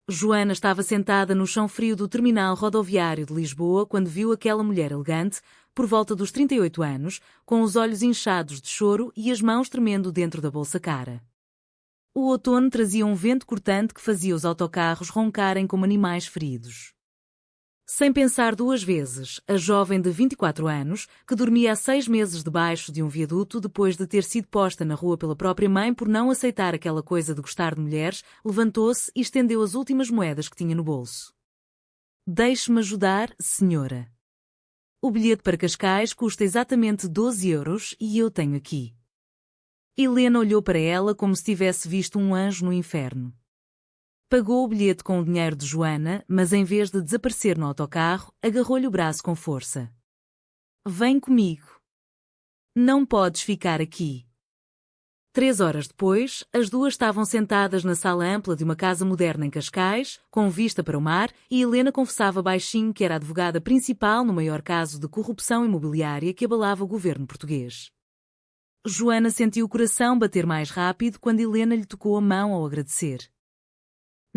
Joana estava sentada no chão frio do terminal rodoviário de Lisboa quando viu aquela mulher elegante, por volta dos 38 anos, com os olhos inchados de choro e as mãos tremendo dentro da bolsa cara. O outono trazia um vento cortante que fazia os autocarros roncarem como animais feridos. Sem pensar duas vezes, a jovem de 24 anos, que dormia há 6 meses debaixo de um viaduto depois de ter sido posta na rua pela própria mãe por não aceitar aquela coisa de gostar de mulheres, levantou-se e estendeu as últimas moedas que tinha no bolso. Deixe-me ajudar, senhora. O bilhete para Cascais custa exatamente 12 euros e eu tenho aqui. Helena olhou para ela como se tivesse visto um anjo no inferno. Pagou o bilhete com o dinheiro de Joana, mas em vez de desaparecer no autocarro, agarrou-lhe o braço com força. Vem comigo. Não podes ficar aqui. 3 horas depois, as duas estavam sentadas na sala ampla de uma casa moderna em Cascais, com vista para o mar, e Helena confessava baixinho que era a advogada principal no maior caso de corrupção imobiliária que abalava o governo português. Joana sentiu o coração bater mais rápido quando Helena lhe tocou a mão ao agradecer.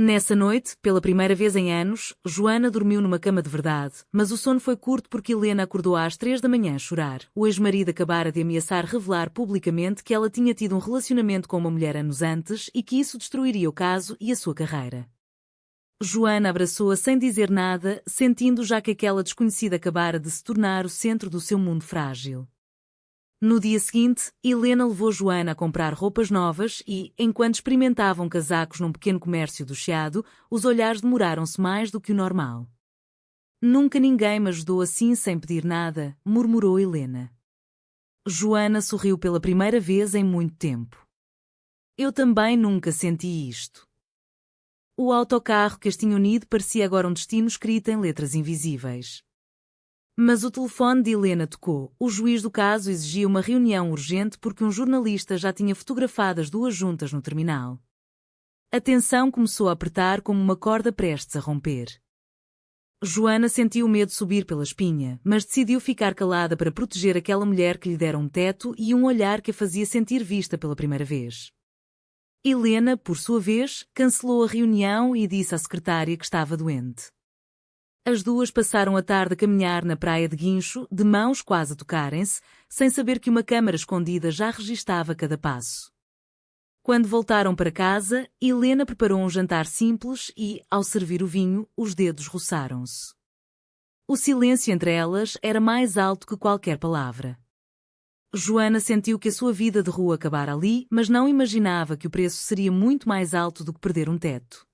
Nessa noite, pela primeira vez em anos, Joana dormiu numa cama de verdade, mas o sono foi curto porque Helena acordou às 3 da manhã a chorar. O ex-marido acabara de ameaçar revelar publicamente que ela tinha tido um relacionamento com uma mulher anos antes e que isso destruiria o caso e a sua carreira. Joana abraçou-a sem dizer nada, sentindo já que aquela desconhecida acabara de se tornar o centro do seu mundo frágil. No dia seguinte, Helena levou Joana a comprar roupas novas e, enquanto experimentavam casacos num pequeno comércio do Chiado, os olhares demoraram-se mais do que o normal. Nunca ninguém me ajudou assim sem pedir nada, murmurou Helena. Joana sorriu pela primeira vez em muito tempo. Eu também nunca senti isto. O autocarro que as tinha unido parecia agora um destino escrito em letras invisíveis. Mas o telefone de Helena tocou. O juiz do caso exigia uma reunião urgente porque um jornalista já tinha fotografado as duas juntas no terminal. A tensão começou a apertar como uma corda prestes a romper. Joana sentiu o medo subir pela espinha, mas decidiu ficar calada para proteger aquela mulher que lhe dera um teto e um olhar que a fazia sentir vista pela primeira vez. Helena, por sua vez, cancelou a reunião e disse à secretária que estava doente. As duas passaram a tarde a caminhar na praia de Guincho, de mãos quase a tocarem-se, sem saber que uma câmara escondida já registava cada passo. Quando voltaram para casa, Helena preparou um jantar simples e, ao servir o vinho, os dedos roçaram-se. O silêncio entre elas era mais alto que qualquer palavra. Joana sentiu que a sua vida de rua acabara ali, mas não imaginava que o preço seria muito mais alto do que perder um teto.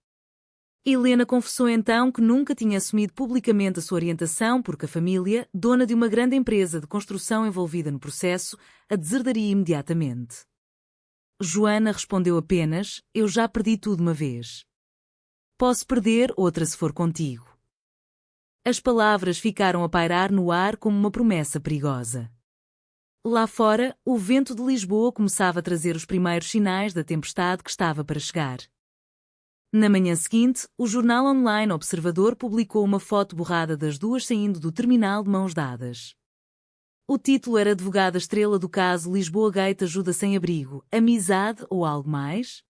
Helena confessou então que nunca tinha assumido publicamente a sua orientação porque a família, dona de uma grande empresa de construção envolvida no processo, a deserdaria imediatamente. Joana respondeu apenas, eu já perdi tudo uma vez. Posso perder outra se for contigo. As palavras ficaram a pairar no ar como uma promessa perigosa. Lá fora, o vento de Lisboa começava a trazer os primeiros sinais da tempestade que estava para chegar. Na manhã seguinte, o jornal online Observador publicou uma foto borrada das duas saindo do terminal de mãos dadas. O título era Advogada estrela do caso Lisboa Gate ajuda sem-abrigo, amizade ou algo mais?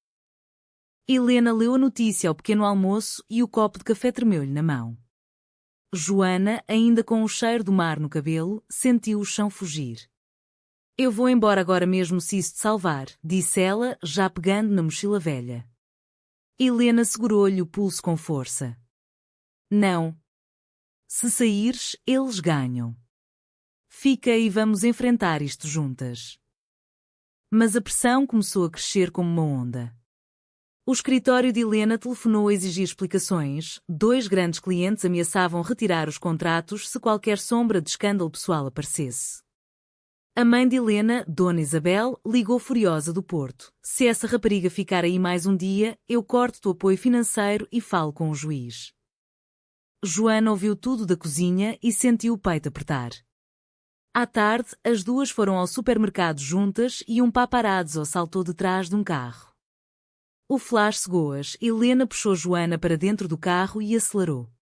Helena leu a notícia ao pequeno almoço e o copo de café tremeu-lhe na mão. Joana, ainda com o cheiro do mar no cabelo, sentiu o chão fugir. Eu vou embora agora mesmo se isso te salvar, disse ela, já pegando na mochila velha. Helena segurou-lhe o pulso com força. Não. Se saíres, eles ganham. Fica e vamos enfrentar isto juntas. Mas a pressão começou a crescer como uma onda. O escritório de Helena telefonou a exigir explicações, 2 grandes clientes ameaçavam retirar os contratos se qualquer sombra de escândalo pessoal aparecesse. A mãe de Helena, Dona Isabel, ligou furiosa do Porto. Se essa rapariga ficar aí mais um dia, eu corto o apoio financeiro e falo com o juiz. Joana ouviu tudo da cozinha e sentiu o peito apertar. À tarde, as duas foram ao supermercado juntas e um paparazzo saltou de trás de um carro. O flash cegou-as, Helena puxou Joana para dentro do carro e acelerou.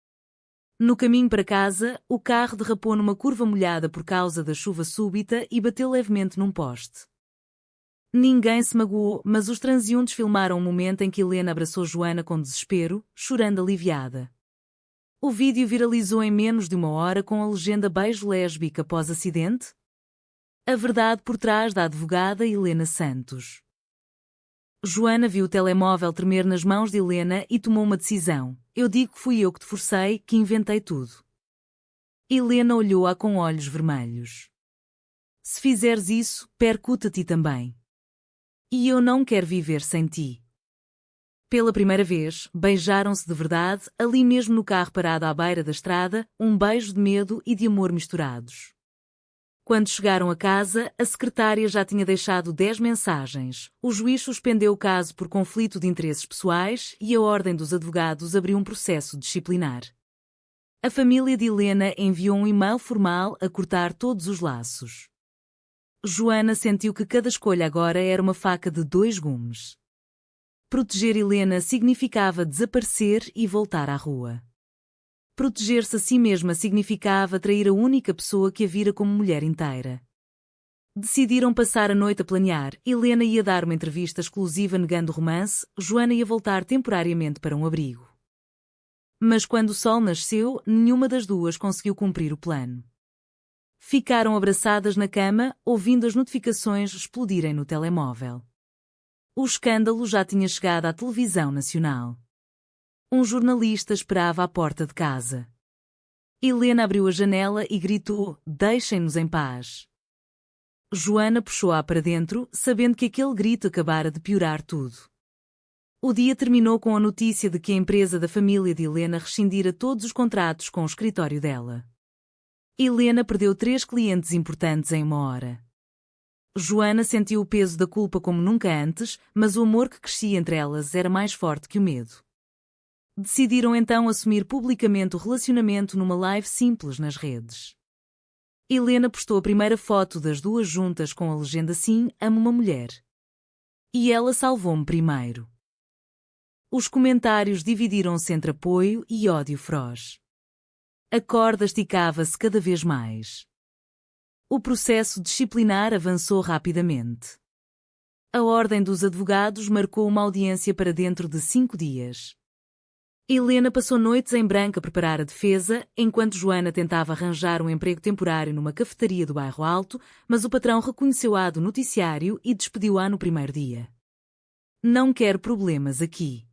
No caminho para casa, o carro derrapou numa curva molhada por causa da chuva súbita e bateu levemente num poste. Ninguém se magoou, mas os transeuntes filmaram o momento em que Helena abraçou Joana com desespero, chorando aliviada. O vídeo viralizou em menos de uma hora com a legenda beijo lésbico após acidente. A verdade por trás da advogada Helena Santos. Joana viu o telemóvel tremer nas mãos de Helena e tomou uma decisão. Eu digo que fui eu que te forcei, que inventei tudo. Helena olhou-a com olhos vermelhos. Se fizeres isso, percuta-te também. E eu não quero viver sem ti. Pela primeira vez, beijaram-se de verdade, ali mesmo no carro parado à beira da estrada, um beijo de medo e de amor misturados. Quando chegaram a casa, a secretária já tinha deixado 10 mensagens. O juiz suspendeu o caso por conflito de interesses pessoais e a Ordem dos Advogados abriu um processo disciplinar. A família de Helena enviou um e-mail formal a cortar todos os laços. Joana sentiu que cada escolha agora era uma faca de 2 gumes. Proteger Helena significava desaparecer e voltar à rua. Proteger-se a si mesma significava trair a única pessoa que a vira como mulher inteira. Decidiram passar a noite a planear. Helena ia dar uma entrevista exclusiva negando o romance, Joana ia voltar temporariamente para um abrigo. Mas quando o sol nasceu, nenhuma das duas conseguiu cumprir o plano. Ficaram abraçadas na cama, ouvindo as notificações explodirem no telemóvel. O escândalo já tinha chegado à televisão nacional. Um jornalista esperava à porta de casa. Helena abriu a janela e gritou: "Deixem-nos em paz." Joana puxou-a para dentro, sabendo que aquele grito acabara de piorar tudo. O dia terminou com a notícia de que a empresa da família de Helena rescindira todos os contratos com o escritório dela. Helena perdeu 3 clientes importantes em uma hora. Joana sentiu o peso da culpa como nunca antes, mas o amor que crescia entre elas era mais forte que o medo. Decidiram então assumir publicamente o relacionamento numa live simples nas redes. Helena postou a primeira foto das duas juntas com a legenda assim: "Amo uma mulher." E ela salvou-me primeiro. Os comentários dividiram-se entre apoio e ódio feroz. A corda esticava-se cada vez mais. O processo disciplinar avançou rapidamente. A Ordem dos Advogados marcou uma audiência para dentro de 5 dias. Helena passou noites em branco a preparar a defesa, enquanto Joana tentava arranjar um emprego temporário numa cafetaria do bairro Alto, mas o patrão reconheceu-a do noticiário e despediu-a no primeiro dia. Não quero problemas aqui.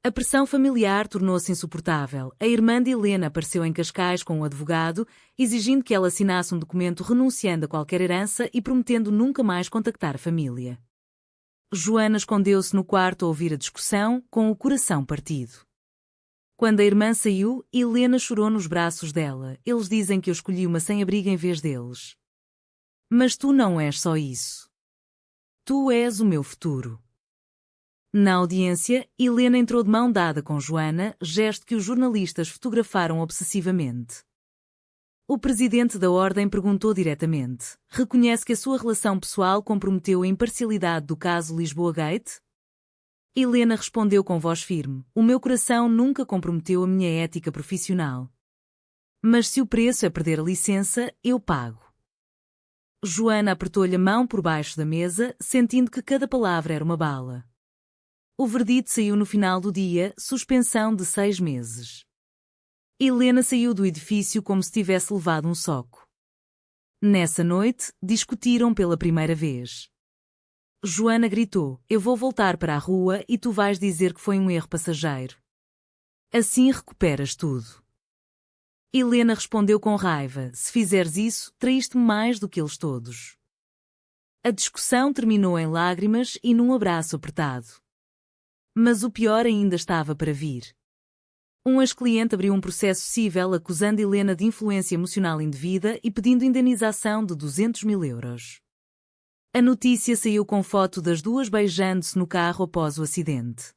A pressão familiar tornou-se insuportável. A irmã de Helena apareceu em Cascais com um advogado, exigindo que ela assinasse um documento renunciando a qualquer herança e prometendo nunca mais contactar a família. Joana escondeu-se no quarto a ouvir a discussão, com o coração partido. Quando a irmã saiu, Helena chorou nos braços dela. "Eles dizem que eu escolhi uma sem-abrigo em vez deles. Mas tu não és só isso. Tu és o meu futuro." Na audiência, Helena entrou de mão dada com Joana, gesto que os jornalistas fotografaram obsessivamente. O presidente da Ordem perguntou diretamente: "Reconhece que a sua relação pessoal comprometeu a imparcialidade do caso Lisboa Gate?" Helena respondeu com voz firme: "O meu coração nunca comprometeu a minha ética profissional. Mas se o preço é perder a licença, eu pago." Joana apertou-lhe a mão por baixo da mesa, sentindo que cada palavra era uma bala. O verdito saiu no final do dia: suspensão de 6 meses. Helena saiu do edifício como se tivesse levado um soco. Nessa noite, discutiram pela primeira vez. Joana gritou: "Eu vou voltar para a rua e tu vais dizer que foi um erro passageiro. Assim recuperas tudo." Helena respondeu com raiva: "Se fizeres isso, traíste-me mais do que eles todos." A discussão terminou em lágrimas e num abraço apertado. Mas o pior ainda estava para vir. Um ex-cliente abriu um processo civil acusando Helena de influência emocional indevida e pedindo indenização de 200 mil euros. A notícia saiu com foto das duas beijando-se no carro após o acidente.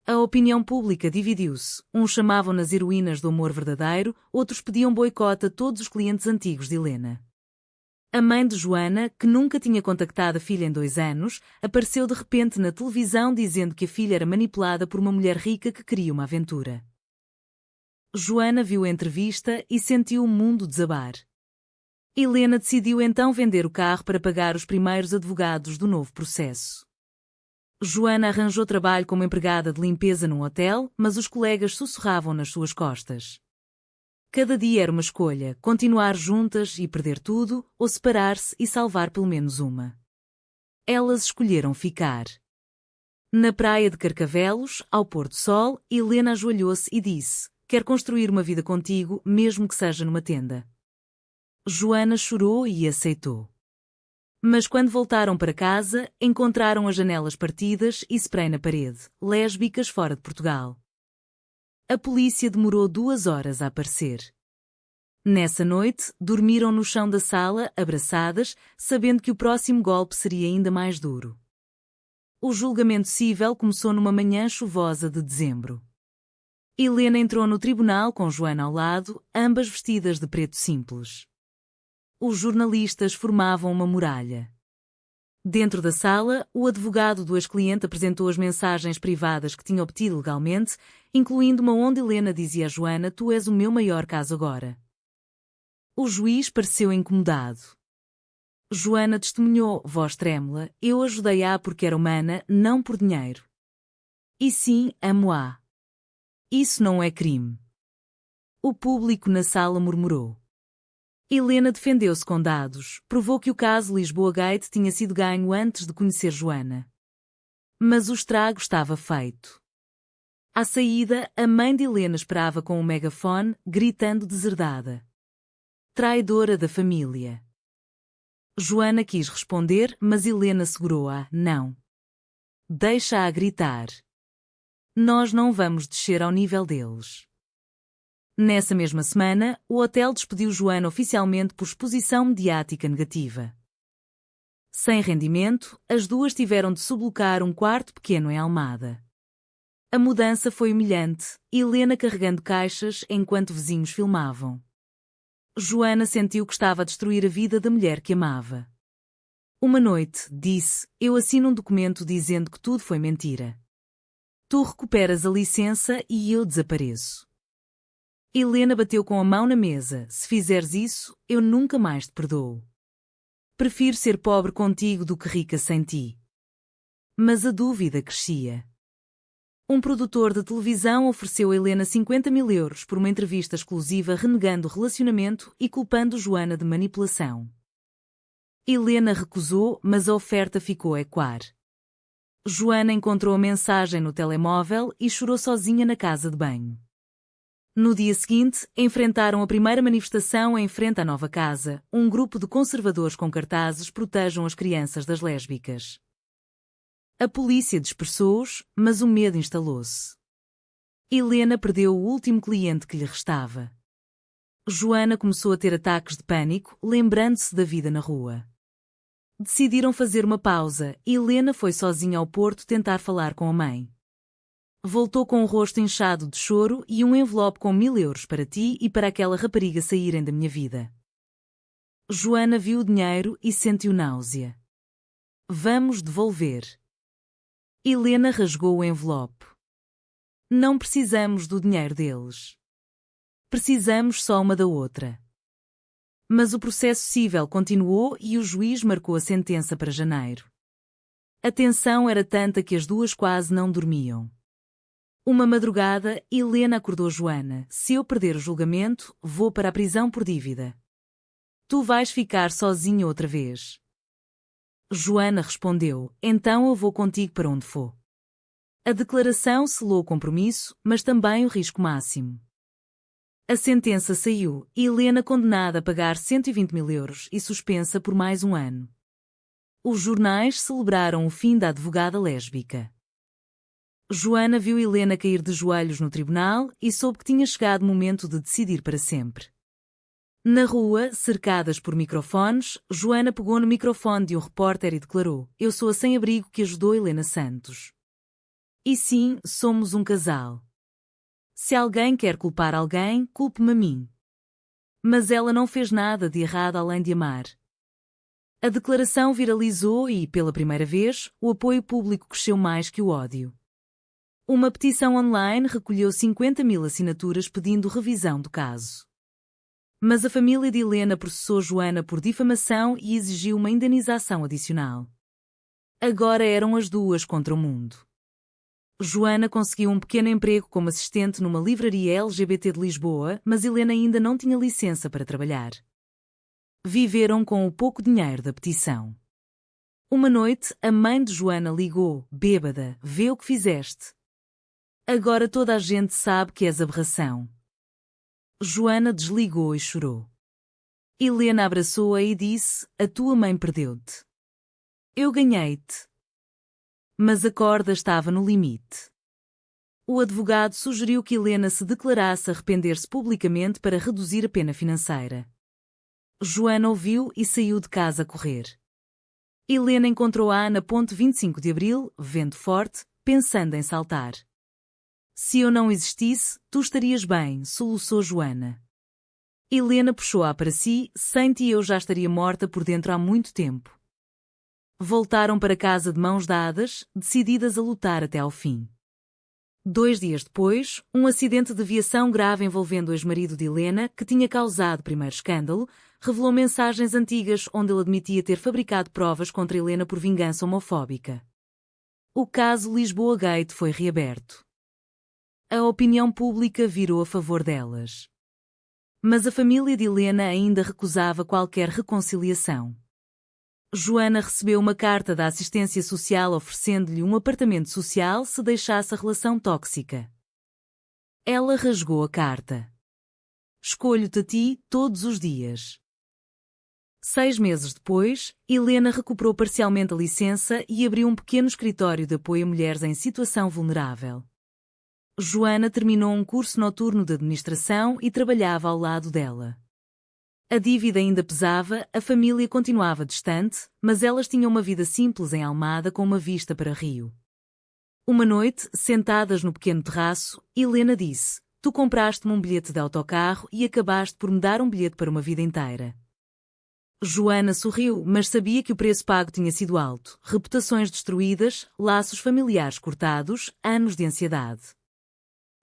A opinião pública dividiu-se. Uns chamavam-nas heroínas do amor verdadeiro, outros pediam boicote a todos os clientes antigos de Helena. A mãe de Joana, que nunca tinha contactado a filha em 2 anos, apareceu de repente na televisão dizendo que a filha era manipulada por uma mulher rica que queria uma aventura. Joana viu a entrevista e sentiu o mundo desabar. Helena decidiu então vender o carro para pagar os primeiros advogados do novo processo. Joana arranjou trabalho como empregada de limpeza num hotel, mas os colegas sussurravam nas suas costas. Cada dia era uma escolha: continuar juntas e perder tudo, ou separar-se e salvar pelo menos uma. Elas escolheram ficar. Na praia de Carcavelos, ao pôr do sol, Helena ajoelhou-se e disse: "Quero construir uma vida contigo, mesmo que seja numa tenda." Joana chorou e aceitou. Mas quando voltaram para casa, encontraram as janelas partidas e spray na parede, lésbicas fora de Portugal. A polícia demorou 2 horas a aparecer. Nessa noite, dormiram no chão da sala, abraçadas, sabendo que o próximo golpe seria ainda mais duro. O julgamento civil começou numa manhã chuvosa de dezembro. Helena entrou no tribunal com Joana ao lado, ambas vestidas de preto simples. Os jornalistas formavam uma muralha. Dentro da sala, o advogado do ex-cliente apresentou as mensagens privadas que tinha obtido legalmente, incluindo uma onde Helena dizia a Joana: "Tu és o meu maior caso agora." O juiz pareceu incomodado. Joana testemunhou, voz trêmula: "Eu ajudei-a porque era humana, não por dinheiro. E sim, amo-a. Isso não é crime." O público na sala murmurou. Helena defendeu-se com dados, provou que o caso Lisboa Gate tinha sido ganho antes de conhecer Joana. Mas o estrago estava feito. À saída, a mãe de Helena esperava com um megafone, gritando deserdada. Traidora da família. Joana quis responder, mas Helena segurou-a: "Não. Deixa-a gritar. Nós não vamos descer ao nível deles." Nessa mesma semana, o hotel despediu Joana oficialmente por exposição mediática negativa. Sem rendimento, as duas tiveram de sublocar um quarto pequeno em Almada. A mudança foi humilhante, Helena carregando caixas enquanto vizinhos filmavam. Joana sentiu que estava a destruir a vida da mulher que amava. Uma noite, disse: "Eu assino um documento dizendo que tudo foi mentira. Tu recuperas a licença e eu desapareço." Helena bateu com a mão na mesa: "Se fizeres isso, eu nunca mais te perdoo. Prefiro ser pobre contigo do que rica sem ti." Mas a dúvida crescia. Um produtor de televisão ofereceu a Helena 50.000 euros por uma entrevista exclusiva renegando o relacionamento e culpando Joana de manipulação. Helena recusou, mas a oferta ficou a ecoar. Joana encontrou a mensagem no telemóvel e chorou sozinha na casa de banho. No dia seguinte, enfrentaram a primeira manifestação em frente à nova casa, um grupo de conservadores com cartazes "Protejam as crianças das lésbicas." A polícia dispersou-os, mas o medo instalou-se. Helena perdeu o último cliente que lhe restava. Joana começou a ter ataques de pânico, lembrando-se da vida na rua. Decidiram fazer uma pausa e Helena foi sozinha ao Porto tentar falar com a mãe. Voltou com o rosto inchado de choro e um envelope com 1.000 euros para ti e para aquela rapariga saírem da minha vida. Joana viu o dinheiro e sentiu náusea. "Vamos devolver." Helena rasgou o envelope. "Não precisamos do dinheiro deles. Precisamos só uma da outra." Mas o processo civil continuou e o juiz marcou a sentença para janeiro. A tensão era tanta que as duas quase não dormiam. Uma madrugada, Helena acordou Joana: "Se eu perder o julgamento, vou para a prisão por dívida. Tu vais ficar sozinha outra vez." Joana respondeu: "Então eu vou contigo para onde for." A declaração selou o compromisso, mas também o risco máximo. A sentença saiu e Helena condenada a pagar 120.000 euros e suspensa por mais um ano. Os jornais celebraram o fim da advogada lésbica. Joana viu Helena cair de joelhos no tribunal e soube que tinha chegado o momento de decidir para sempre. Na rua, cercadas por microfones, Joana pegou no microfone de um repórter e declarou: "Eu sou a sem-abrigo que ajudou Helena Santos. E sim, somos um casal. Se alguém quer culpar alguém, culpe-me a mim. Mas ela não fez nada de errado além de amar." A declaração viralizou e, pela primeira vez, o apoio público cresceu mais que o ódio. Uma petição online recolheu 50.000 assinaturas pedindo revisão do caso. Mas a família de Helena processou Joana por difamação e exigiu uma indenização adicional. Agora eram as duas contra o mundo. Joana conseguiu um pequeno emprego como assistente numa livraria LGBT de Lisboa, mas Helena ainda não tinha licença para trabalhar. Viveram com o pouco dinheiro da petição. Uma noite, a mãe de Joana ligou, bêbada: "Vê o que fizeste. Agora toda a gente sabe que és aberração." Joana desligou e chorou. Helena abraçou-a e disse: "A tua mãe perdeu-te. Eu ganhei-te." Mas a corda estava no limite. O advogado sugeriu que Helena se declarasse arrepender-se publicamente para reduzir a pena financeira. Joana ouviu e saiu de casa a correr. Helena encontrou-a na ponte 25 de Abril, vento forte, pensando em saltar. "Se eu não existisse, tu estarias bem", soluçou Joana. Helena puxou-a para si: "Sem ti eu já estaria morta por dentro há muito tempo." Voltaram para casa de mãos dadas, decididas a lutar até ao fim. 2 dias depois, um acidente de viação grave envolvendo o ex-marido de Helena, que tinha causado primeiro escândalo, revelou mensagens antigas onde ele admitia ter fabricado provas contra Helena por vingança homofóbica. O caso Lisboa Gate foi reaberto. A opinião pública virou a favor delas. Mas a família de Helena ainda recusava qualquer reconciliação. Joana recebeu uma carta da assistência social oferecendo-lhe um apartamento social se deixasse a relação tóxica. Ela rasgou a carta. "Escolho-te a ti todos os dias." 6 meses depois, Helena recuperou parcialmente a licença e abriu um pequeno escritório de apoio a mulheres em situação vulnerável. Joana terminou um curso noturno de administração e trabalhava ao lado dela. A dívida ainda pesava, a família continuava distante, mas elas tinham uma vida simples em Almada com uma vista para Rio. Uma noite, sentadas no pequeno terraço, Helena disse: "Tu compraste-me um bilhete de autocarro e acabaste por me dar um bilhete para uma vida inteira." Joana sorriu, mas sabia que o preço pago tinha sido alto: reputações destruídas, laços familiares cortados, anos de ansiedade.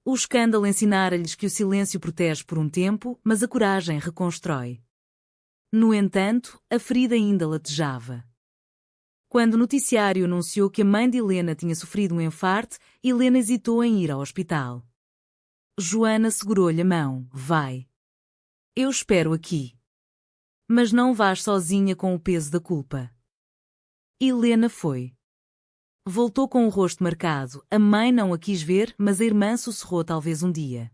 O escândalo ensinara-lhes que o silêncio protege por um tempo, mas a coragem reconstrói. No entanto, a ferida ainda latejava. Quando o noticiário anunciou que a mãe de Helena tinha sofrido um infarte, Helena hesitou em ir ao hospital. Joana segurou-lhe a mão: "Vai. Eu espero aqui. Mas não vás sozinha com o peso da culpa." Helena foi. Voltou com o rosto marcado. A mãe não a quis ver, mas a irmã sussurrou: "Talvez um dia."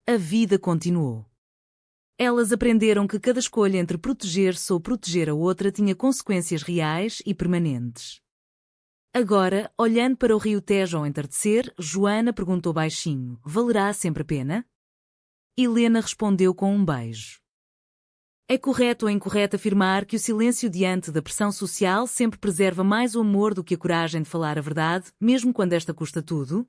A vida continuou. Elas aprenderam que cada escolha entre proteger-se ou proteger a outra tinha consequências reais e permanentes. Agora, olhando para o rio Tejo ao entardecer, Joana perguntou baixinho: "Valerá sempre a pena?" Helena respondeu com um beijo. É correto ou incorreto afirmar que o silêncio diante da pressão social sempre preserva mais o amor do que a coragem de falar a verdade, mesmo quando esta custa tudo?